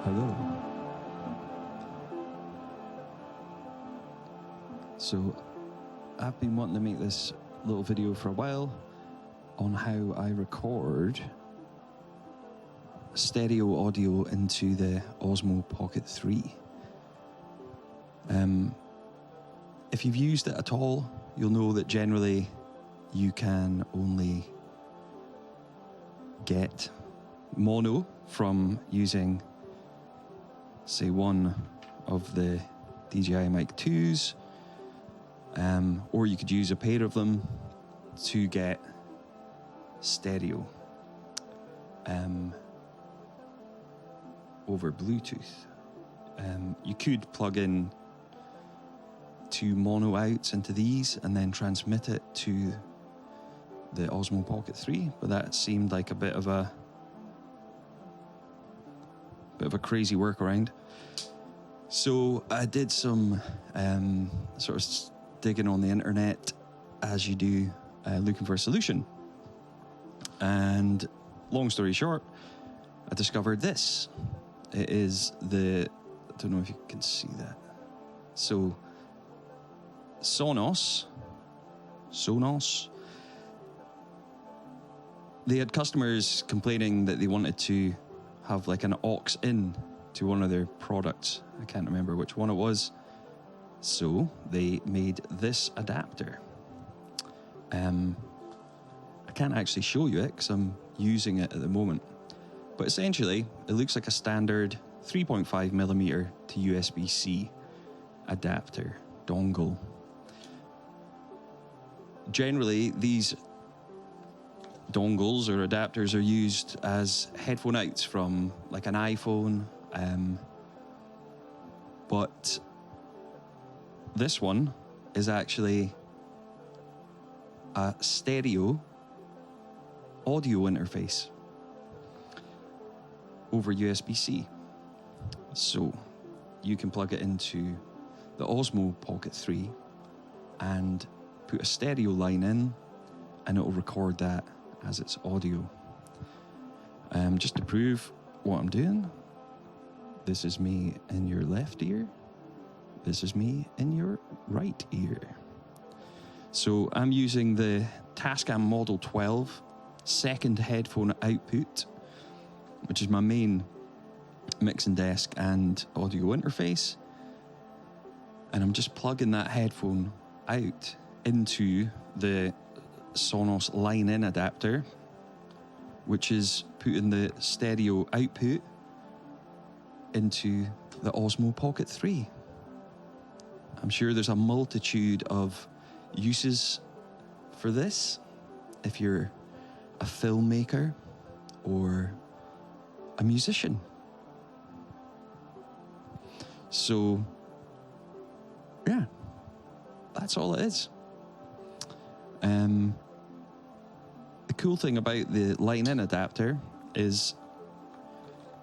Hello. So I've been wanting to make this little video for a while on how I record stereo audio into the Osmo Pocket 3. If you've used it at all, you'll know that generally you can only get mono from using, say, one of the DJI Mic 2s, or you could use a pair of them to get stereo over Bluetooth. You could plug in two mono outs into these and then transmit it to the Osmo Pocket 3, but that seemed like a bit of a crazy workaround. So I did some sort of digging on the internet, as you do, looking for a solution. And long story short, I discovered this. It is I don't know if you can see that. So Sonos, they had customers complaining that they wanted to have like an aux in to one of their products. I can't remember which one it was. So they made this adapter. I can't actually show you it because I'm using it at the moment. But essentially, it looks like a standard 3.5mm to USB-C adapter dongle. Generally, these dongles or adapters are used as headphone outs from like an iPhone, but this one is actually a stereo audio interface over USB-C. So you can plug it into the Osmo Pocket 3 and put a stereo line in, and it will record that as its audio. Just to prove what I'm doing, this is me in your left ear. This is me in your right ear. So I'm using the Tascam Model 12 second headphone output, which is my main mixing desk and audio interface. And I'm just plugging that headphone out into the Sonos Line In adapter, which is putting the stereo output into the Osmo Pocket 3. I'm sure there's a multitude of uses for this if you're a filmmaker or a musician. So, yeah, that's all it is. The cool thing about the Line In adapter is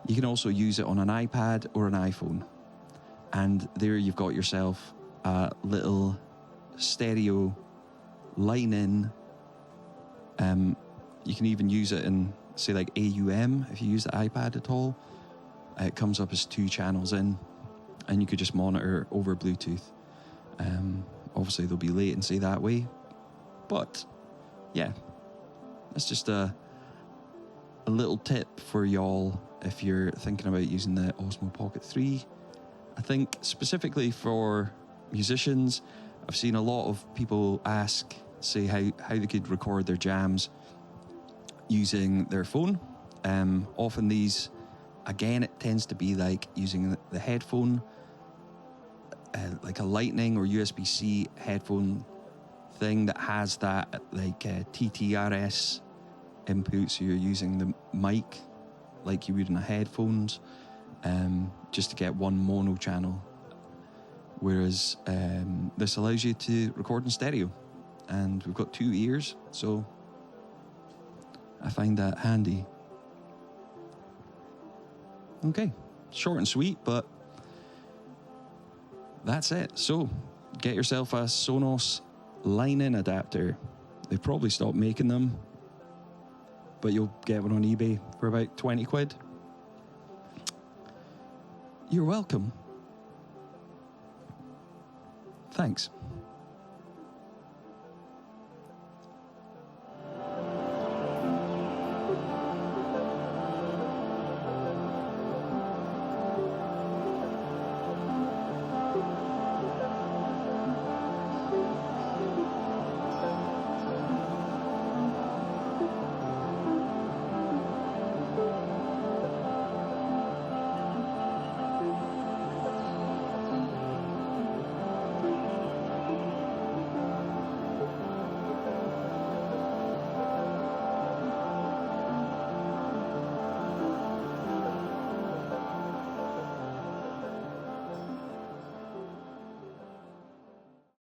you can also use it on an iPad or an iPhone. And there you've got yourself a little stereo line in. You can even use it in, say, like AUM if you use the iPad at all. It comes up as 2 channels in, and you could just monitor over Bluetooth. Obviously, there'll be latency that way. But, yeah, that's just a little tip for y'all if you're thinking about using the Osmo Pocket 3. I think specifically for musicians, I've seen a lot of people ask, say, how they could record their jams using their phone. Often these, again, it tends to be like using the headphone, like a Lightning or USB-C headphone thing that has that like TTRS input, so you're using the mic like you would in a headphones, just to get one mono channel, whereas this allows you to record in stereo, and we've got 2 ears, so I find that handy. Okay, short and sweet, but that's it. So get yourself a Sonos Line In adapter. They've probably stopped making them, but you'll get one on eBay for about 20 quid. You're welcome. Thanks.